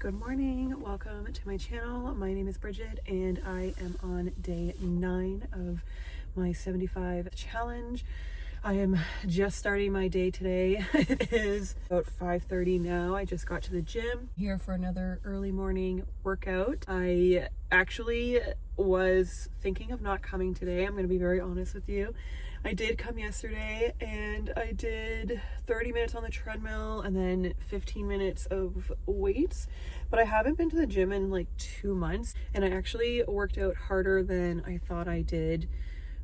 Good morning, welcome to my channel. My name is Bridget and I am on day 9 of my 75 challenge. I am just starting my day today. It is about 5:30 now. I just got to the gym here for another early morning workout. I actually was thinking of not coming today. I'm going to be very honest with you. I did come yesterday and I did 30 minutes on the treadmill and then 15 minutes of weights, but I haven't been to the gym in like 2 months, and I actually worked out harder than I thought I did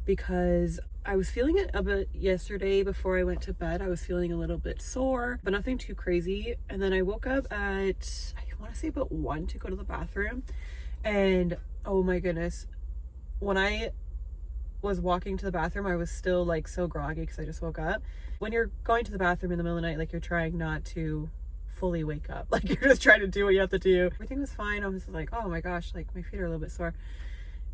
because I was feeling it a bit yesterday before I went to bed. I was feeling a little bit sore, but nothing too crazy. And then I woke up at, I want to say about 1 to go to the bathroom, and oh my goodness, when I was walking to the bathroom, I was still like so groggy because I just woke up. When you're going to the bathroom in the middle of the night, like you're trying not to fully wake up, like you're just trying to do what you have to do. Everything was fine. I was like, oh my gosh, like my feet are a little bit sore.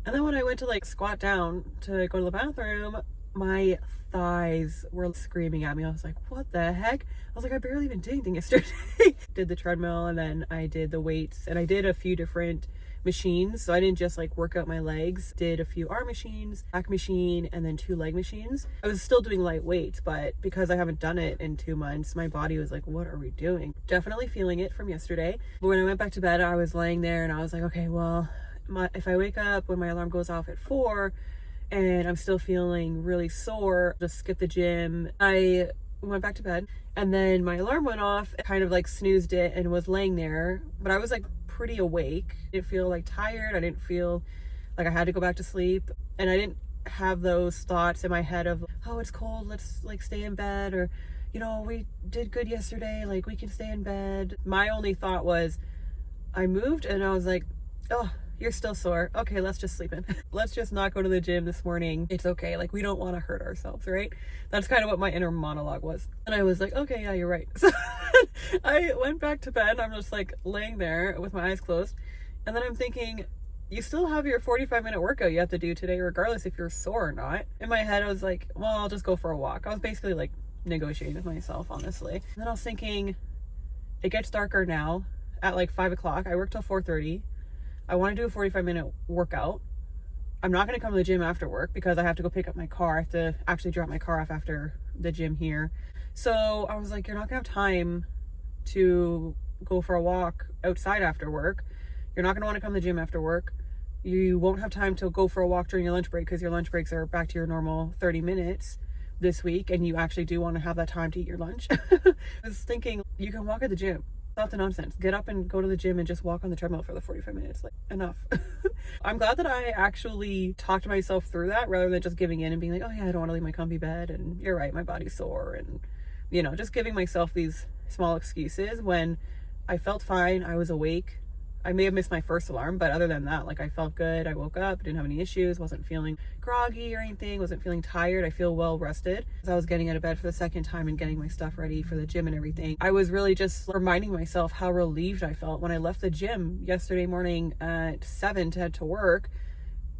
And then when I went to like squat down to go to the bathroom, my thighs were screaming at me. I was like, what the heck? I was like, I barely even did anything yesterday. Did the treadmill and then I did the weights, and I did a few different machines. So I didn't just like work out my legs, did a few arm machines, back machine, and then 2 leg machines. I was still doing light weights, but because I haven't done it in 2 months, my body was like, what are we doing? Definitely feeling it from yesterday. But when I went back to bed, I was laying there and I was like, okay, well, if I wake up when my alarm goes off at 4 and I'm still feeling really sore, just skip the gym. I went back to bed and then my alarm went off, kind of like snoozed it and was laying there, but I was like pretty awake. I didn't feel like tired. I didn't feel like I had to go back to sleep, and I didn't have those thoughts in my head of, oh, it's cold, let's like stay in bed, or you know, we did good yesterday, like we can stay in bed. My only thought was, I moved and I was like, oh, you're still sore, okay, let's just sleep in. Let's just not go to the gym this morning. It's okay, like we don't want to hurt ourselves, right? That's kind of what my inner monologue was. And I was like, okay, yeah, you're right. So I went back to bed. I'm just like laying there with my eyes closed, and then I'm thinking, you still have your 45-minute workout you have to do today regardless if you're sore or not. In my head I was like, well, I'll just go for a walk. I was basically like negotiating with myself, honestly. And then I was thinking, it gets darker now at like 5 o'clock. I work till 4:30. I want to do a 45-minute workout. I'm not going to come to the gym after work because I have to go pick up my car. I have to actually drop my car off after the gym here. So I was like, you're not going to have time to go for a walk outside after work. You're not going to want to come to the gym after work. You won't have time to go for a walk during your lunch break because your lunch breaks are back to your normal 30 minutes this week, and you actually do want to have that time to eat your lunch. I was thinking, you can walk at the gym. Stop the nonsense. Get up and go to the gym and just walk on the treadmill for the 45 minutes. Like, enough. I'm glad that I actually talked myself through that rather than just giving in and being like, oh yeah, I don't want to leave my comfy bed, and you're right, my body's sore, and you know, just giving myself these small excuses when I felt fine. I was awake. I may have missed my first alarm, but other than that, like I felt good. I woke up, didn't have any issues, wasn't feeling groggy or anything, wasn't feeling tired. I feel well rested. As I was getting out of bed for the second time and getting my stuff ready for the gym and everything, I was really just reminding myself how relieved I felt when I left the gym yesterday morning at 7 to head to work.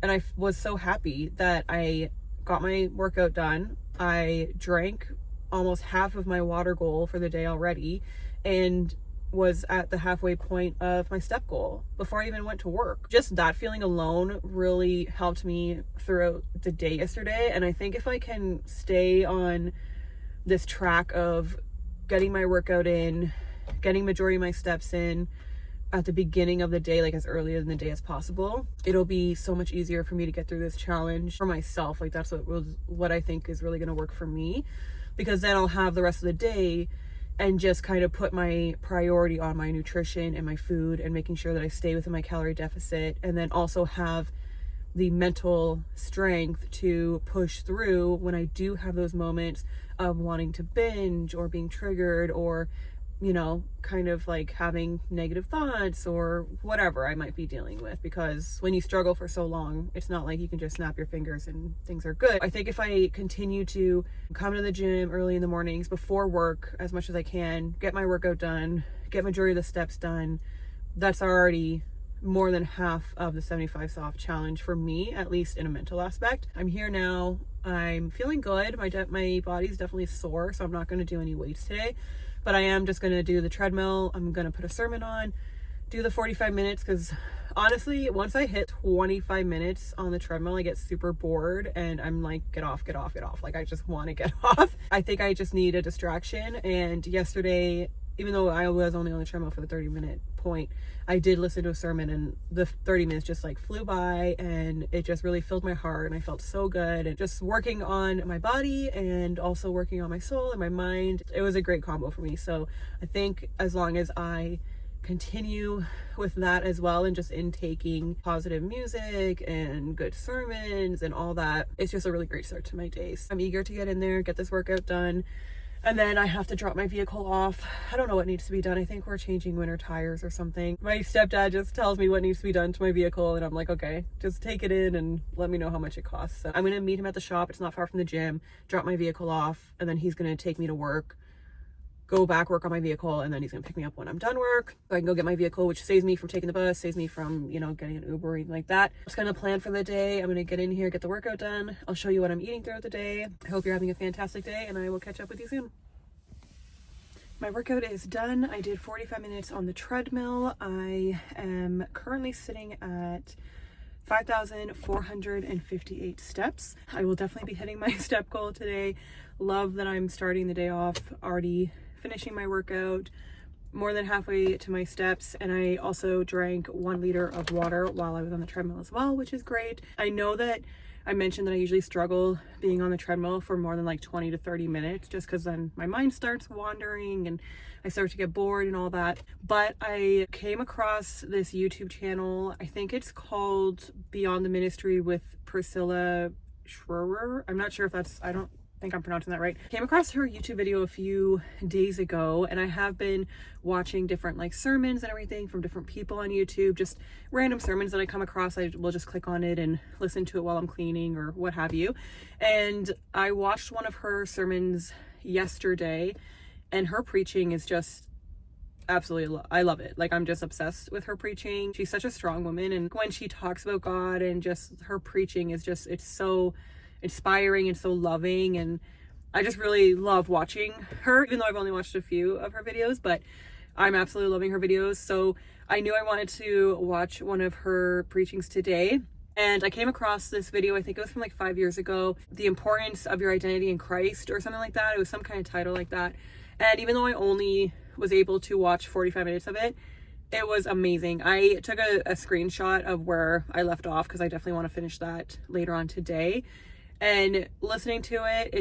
And I was so happy that I got my workout done. I drank almost half of my water goal for the day already, and was at the halfway point of my step goal before I even went to work. Just that feeling alone really helped me throughout the day yesterday. And I think if I can stay on this track of getting my workout in, getting majority of my steps in at the beginning of the day, like as early in the day as possible, it'll be so much easier for me to get through this challenge for myself. Like that's what I think is really going to work for me, because then I'll have the rest of the day and just kind of put my priority on my nutrition and my food and making sure that I stay within my calorie deficit, and then also have the mental strength to push through when I do have those moments of wanting to binge or being triggered, or you know, kind of like having negative thoughts or whatever I might be dealing with. Because when you struggle for so long, it's not like you can just snap your fingers and things are good. I think if I continue to come to the gym early in the mornings before work as much as I can, get my workout done, get majority of the steps done, that's already more than half of the 75 soft challenge for me, at least in a mental aspect. I'm here now. I'm feeling good. My body's definitely sore, so I'm not going to do any weights today, but I am just going to do the treadmill. I'm going to put a sermon on, do the 45 minutes because honestly, once I hit 25 minutes on the treadmill, I get super bored and I'm like, get off. Like, I just want to get off. I think I just need a distraction. And yesterday, even though I was only on the treadmill for the 30-minute point, I did listen to a sermon, and the 30 minutes just like flew by, and it just really filled my heart, and I felt so good. And just working on my body and also working on my soul and my mind, it was a great combo for me. So I think as long as I continue with that as well, and just intaking positive music and good sermons and all that, it's just a really great start to my days. I'm eager to get in there, get this workout done, and then I have to drop my vehicle off. I don't know what needs to be done. I think we're changing winter tires or something. My stepdad just tells me what needs to be done to my vehicle, and I'm like, okay, just take it in and let me know how much it costs. So I'm gonna meet him at the shop. It's not far from the gym, drop my vehicle off, and then he's gonna take me to work, go back, work on my vehicle, and then he's gonna pick me up when I'm done work. So I can go get my vehicle, which saves me from taking the bus, saves me from, you know, getting an Uber or anything like that. Just gonna plan for the day. I'm gonna get in here, get the workout done. I'll show you what I'm eating throughout the day. I hope you're having a fantastic day, and I will catch up with you soon. My workout is done. I did 45 minutes on the treadmill. I am currently sitting at 5,458 steps. I will definitely be hitting my step goal today. Love that I'm starting the day off already finishing my workout, more than halfway to my steps. And I also drank 1 liter of water while I was on the treadmill as well, which is great. I know that I mentioned that I usually struggle being on the treadmill for more than like 20 to 30 minutes, just because then my mind starts wandering and I start to get bored and all that. But I came across this YouTube channel. I think it's called Beyond the Ministry with Priscilla Schroer. I'm not sure if that's, I don't think I'm pronouncing that right. Came across her YouTube video a few days ago, and I have been watching different like sermons and everything from different people on YouTube, just random sermons that I come across. I will just click on it and listen to it while I'm cleaning or what have you. And I watched one of her sermons yesterday, and her preaching is just absolutely, I love it. Like, I'm just obsessed with her preaching. She's such a strong woman, and when she talks about God and just her preaching is just, it's so inspiring and so loving, and I just really love watching her, even though I've only watched a few of her videos, but I'm absolutely loving her videos. So I knew I wanted to watch one of her preachings today, and I came across this video. I think it was from like 5 years ago, The Importance of Your Identity in Christ or something like that. It was some kind of title like that. And even though I only was able to watch 45 minutes of it, it was amazing. I took a screenshot of where I left off because I definitely want to finish that later on today. And listening to it,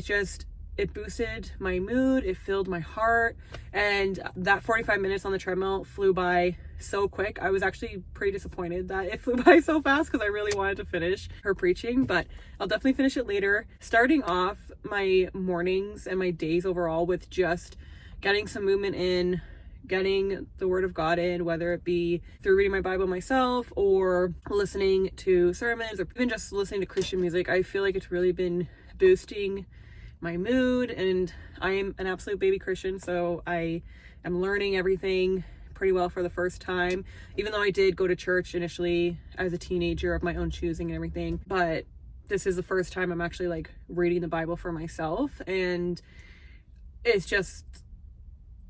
it boosted my mood, it filled my heart, and that 45 minutes on the treadmill flew by so quick. I was actually pretty disappointed that it flew by so fast because I really wanted to finish her preaching, but I'll definitely finish it later. Starting off my mornings and my days overall with just getting some movement in, getting the word of God in, whether it be through reading my Bible myself or listening to sermons or even just listening to Christian music. I feel like it's really been boosting my mood, and I am an absolute baby Christian, so I am learning everything pretty well for the first time, even though I did go to church initially as a teenager of my own choosing and everything. But this is the first time I'm actually like reading the Bible for myself, and it's just,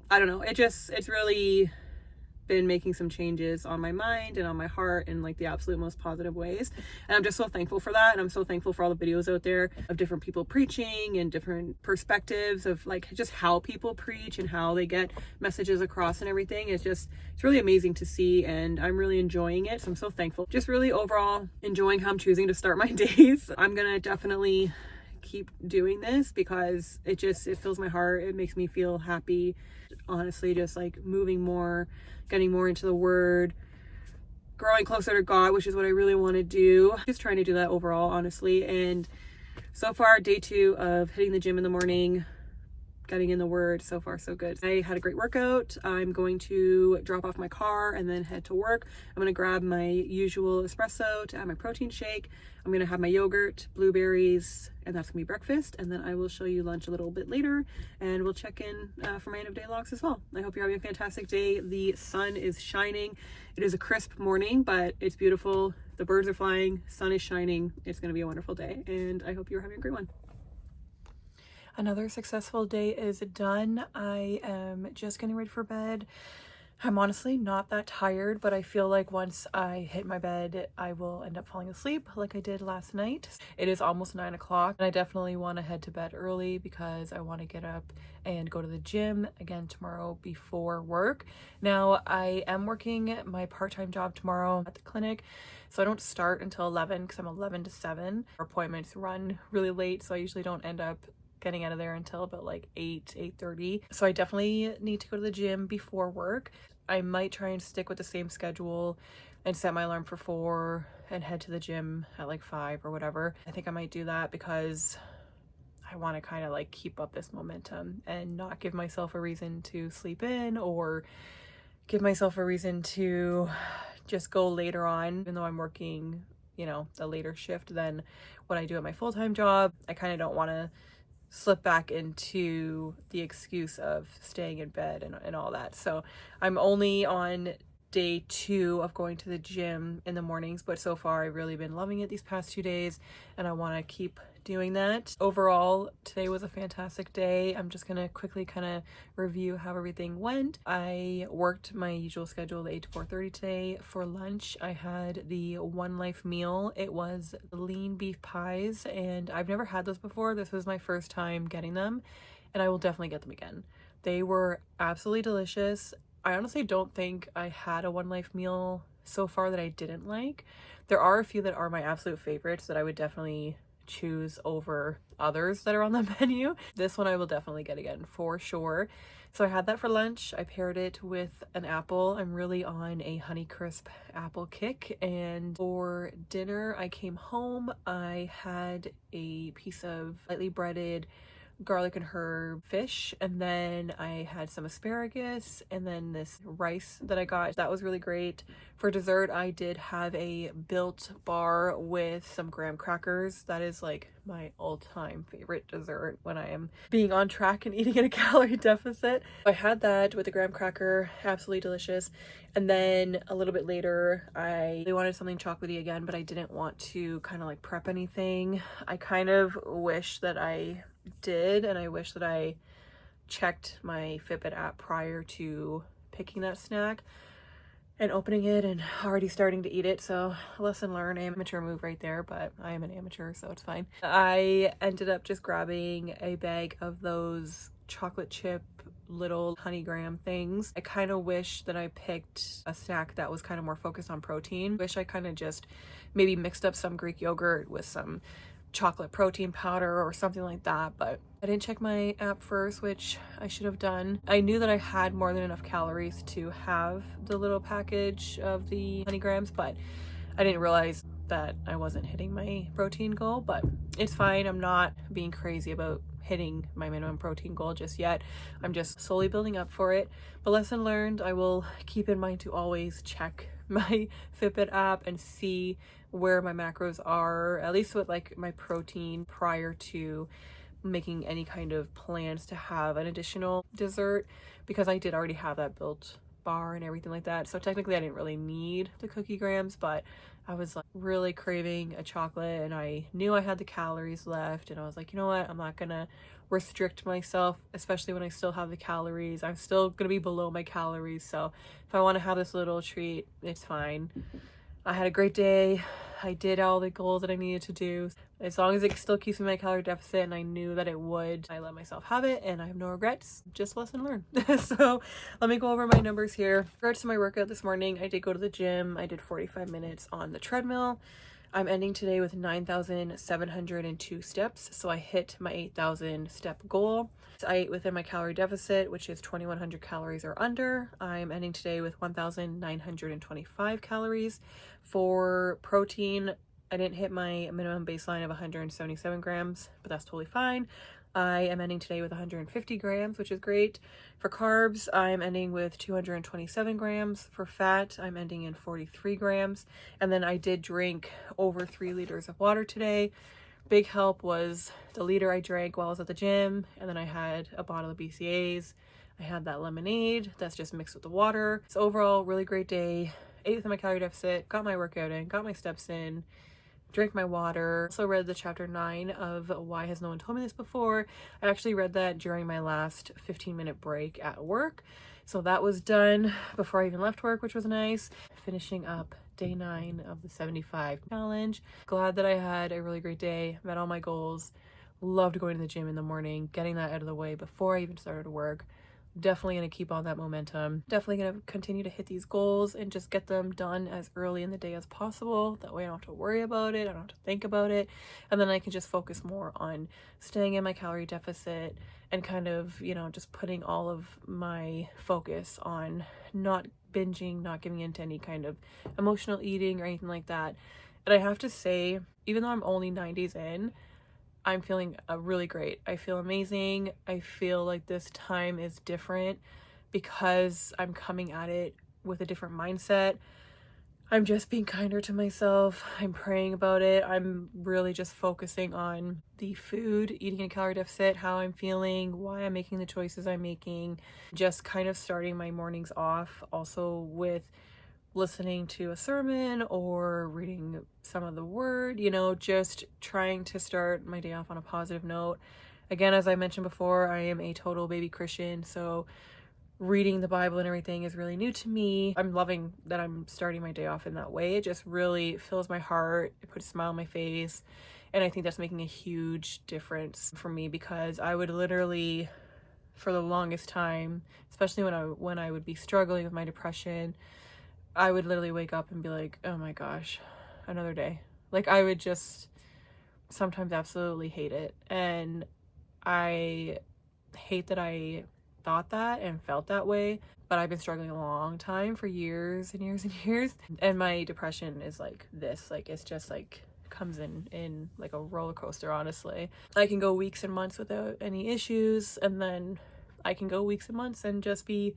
I don't know, it's really been making some changes on my mind and on my heart in like the absolute most positive ways. And I'm just so thankful for that. And I'm so thankful for all the videos out there of different people preaching and different perspectives of like just how people preach and how they get messages across and everything. It's really amazing to see, and I'm really enjoying it. So I'm so thankful. Just really overall enjoying how I'm choosing to start my days. I'm gonna definitely keep doing this because it fills my heart. It makes me feel happy. Honestly, just like moving more, getting more into the word, growing closer to God, which is what I really want to do. Just trying to do that overall, honestly. And so far, day 2 of hitting the gym in the morning, getting in the word, so far so good. I had a great workout. I'm going to drop off my car and then head to work. I'm going to grab my usual espresso to add my protein shake. I'm going to have my yogurt, blueberries, and that's going to be breakfast. And then I will show you lunch a little bit later, and we'll check in for my end of day logs as well. I hope you're having a fantastic day. The sun is shining. It is a crisp morning, but it's beautiful. The birds are flying, sun is shining. It's going to be a wonderful day, and I hope you're having a great one. Another successful day is done. I am just getting ready for bed. I'm honestly not that tired, but I feel like once I hit my bed, I will end up falling asleep like I did last night. It is almost 9 o'clock, and I definitely want to head to bed early because I want to get up and go to the gym again tomorrow before work. Now, I am working my part-time job tomorrow at the clinic, so I don't start until 11 because I'm 11 to 7. Our appointments run really late, so I usually don't end up getting out of there until about like 8:30. So I definitely need to go to the gym before work. I might try and stick with the same schedule and set my alarm for 4 and head to the gym at like 5 or whatever. I think I might do that because I want to kind of like keep up this momentum and not give myself a reason to sleep in or give myself a reason to just go later on, even though I'm working, you know, a later shift than what I do at my full-time job. I kind of don't want to slip back into the excuse of staying in bed and all that. So I'm only on day 2 of going to the gym in the mornings, but so far I've really been loving it these past 2 days, and I want to keep doing that. Overall, today was a fantastic day. I'm just gonna quickly kind of review how everything went. I worked my usual schedule, 8 to 4:30 today. For lunch, I had the One Life meal. It was lean beef pies, and I've never had those before. This was my first time getting them, and I will definitely get them again. They were absolutely delicious. I honestly don't think I had a One Life meal so far that I didn't like. There are a few that are my absolute favorites that I would definitely choose over others that are on the menu. This one I will definitely get again for sure. So I had that for lunch. I paired it with an apple. I'm really on a Honeycrisp apple kick. And for dinner, I came home. I had a piece of lightly breaded garlic and herb fish, and then I had some asparagus, and then this rice that I got. That was really great. For dessert, I did have a Built bar with some graham crackers. That is like my all-time favorite dessert when I am being on track and eating in a calorie deficit. I had that with the graham cracker, absolutely delicious. And then a little bit later, I really wanted something chocolatey again, but I didn't want to kind of like prep anything. I kind of wish that I did, and I wish that I checked my Fitbit app prior to picking that snack and opening it and already starting to eat it. So lesson learned, amateur move right there, but I am an amateur, so it's fine. I ended up just grabbing a bag of those chocolate chip little honey graham things. I kind of wish that I picked a snack that was kind of more focused on protein. Wish I kind of just maybe mixed up some Greek yogurt with some chocolate protein powder or something like that, but I didn't check my app first, which I should have done. I knew that I had more than enough calories to have the little package of the honey grams, but I didn't realize that I wasn't hitting my protein goal. But it's fine. I'm not being crazy about hitting my minimum protein goal just yet. I'm just slowly building up for it. But lesson learned, I will keep in mind to always check my Fitbit app and see where my macros are, at least with like my protein, prior to making any kind of plans to have an additional dessert, because I did already have that Built bar and everything like that. So technically I didn't really need the cookie grams, but I was like really craving a chocolate, and I knew I had the calories left, and I was like, you know what, I'm not gonna restrict myself, especially when I still have the calories. I'm still gonna be below my calories, so if I want to have this little treat, it's fine. I had a great day. I did all the goals that I needed to do. As long as it still keeps me in my calorie deficit, and I knew that it would, I let myself have it, and I have no regrets. Just lesson learned. So let me go over my numbers here. In regards to my workout this morning, I did go to the gym. I did 45 minutes on the treadmill. I'm ending today with 9,702 steps, so I hit my 8,000 step goal. I ate within my calorie deficit, which is 2,100 calories or under. I'm ending today with 1,925 calories. For protein, I didn't hit my minimum baseline of 177 grams, but that's totally fine. I am ending today with 150 grams, which is great. For carbs, I'm ending with 227 grams. For fat, I'm ending in 43 grams. And then I did drink over 3 liters of water today. Big help was the liter I drank while I was at the gym, and then I had a bottle of BCAAs. I had that lemonade that's just mixed with the water. So overall, really great day. Ate within my calorie deficit, got my workout in, got my steps in, drank my water. Also read the chapter 9 of Why Has No One Told Me This Before. I actually read that during my last 15-minute break at work. So that was done before I even left work, which was nice. Finishing up day 9 of the 75 challenge. Glad that I had a really great day, met all my goals. Loved going to the gym in the morning, getting that out of the way before I even started work. Definitely going to keep on that momentum. Definitely going to continue to hit these goals and just get them done as early in the day as possible. That way I don't have to worry about it. I don't have to think about it. And then I can just focus more on staying in my calorie deficit and kind of, you know, just putting all of my focus on not binging, not giving into any kind of emotional eating or anything like that. And I have to say, even though I'm only 9 days in, I'm feeling really great. I feel amazing. I feel like this time is different because I'm coming at it with a different mindset. I'm just being kinder to myself. I'm praying about it. I'm really just focusing on the food, eating a calorie deficit, how I'm feeling, why I'm making the choices I'm making. Just kind of starting my mornings off also with listening to a sermon or reading some of the word, you know, just trying to start my day off on a positive note. Again, as I mentioned before, I am a total baby Christian, so reading the Bible and everything is really new to me. I'm loving that I'm starting my day off in that way. It just really fills my heart. It puts a smile on my face. And I think that's making a huge difference for me, because I would literally, for the longest time, especially when I would be struggling with my depression, I would literally wake up and be like, oh my gosh, another day. Like, I would just sometimes absolutely hate it. And I hate that I thought that and felt that way, but I've been struggling a long time, for years and years and years. And my depression is like this, like, it's just like comes in like a roller coaster, honestly. I can go weeks and months without any issues, and then I can go weeks and months and just be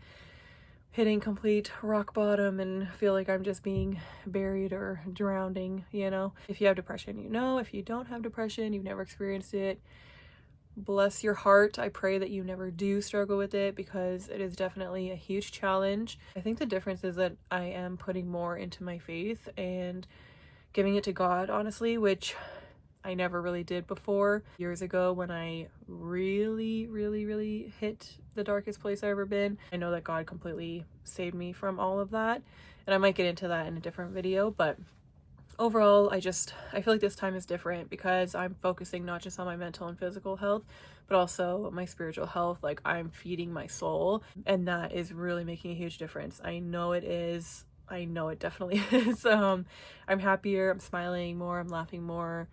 hitting complete rock bottom and feel like I'm just being buried or drowning, you know? If you have depression, you know. If you don't have depression, you've never experienced it, bless your heart. I pray that you never do struggle with it, because it is definitely a huge challenge. I think the difference is that I am putting more into my faith and giving it to God, honestly, which I never really did before. Years ago, when I really hit the darkest place I've ever been, I know that God completely saved me from all of that. And I might get into that in a different video, but overall, I feel like this time is different because I'm focusing not just on my mental and physical health, but also my spiritual health. Like, I'm feeding my soul, and that is really making a huge difference. I know it is. I know it definitely is. I'm happier, I'm smiling more, I'm laughing more.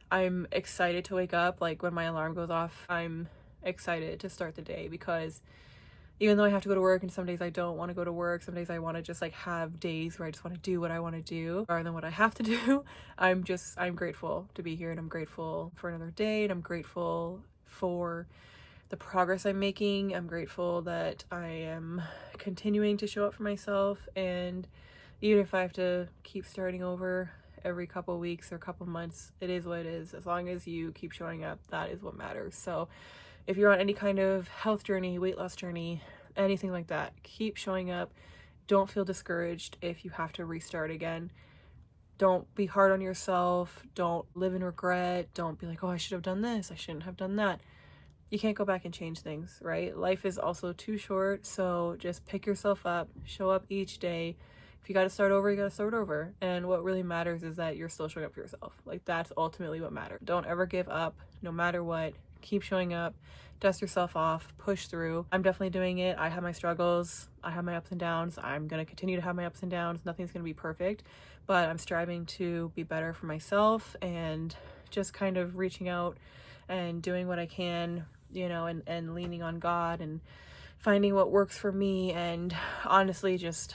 I'm excited to wake up. Like, when my alarm goes off, I'm excited to start the day, because even though I have to go to work and some days I don't want to go to work, some days I want to just like have days where I just want to do what I want to do rather than what I have to do, I'm grateful to be here, and I'm grateful for another day, and I'm grateful for the progress I'm making. I'm grateful that I am continuing to show up for myself, and even if I have to keep starting over every couple of weeks or couple months, it is what it is. As long as you keep showing up, that is what matters. So if you're on any kind of health journey, weight loss journey, anything like that, keep showing up. Don't feel discouraged if you have to restart again. Don't be hard on yourself. Don't live in regret. Don't be like, oh, I should have done this, I shouldn't have done that. You can't go back and change things, right? Life is also too short, so just pick yourself up, show up each day. If you got to start over, you got to start over. And what really matters is that you're still showing up for yourself. Like, that's ultimately what matters. Don't ever give up, no matter what. Keep showing up, dust yourself off, push through. I'm definitely doing it. I have my struggles, I have my ups and downs. I'm going to continue to have my ups and downs. Nothing's going to be perfect, but I'm striving to be better for myself, and just kind of reaching out and doing what I can, you know, and leaning on God and finding what works for me. And honestly, just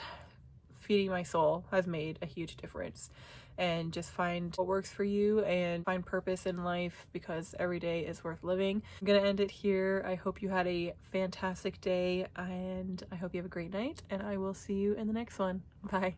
feeding my soul has made a huge difference. And just find what works for you and find purpose in life, because every day is worth living. I'm gonna end it here. I hope you had a fantastic day, and I hope you have a great night, and I will see you in the next one. Bye.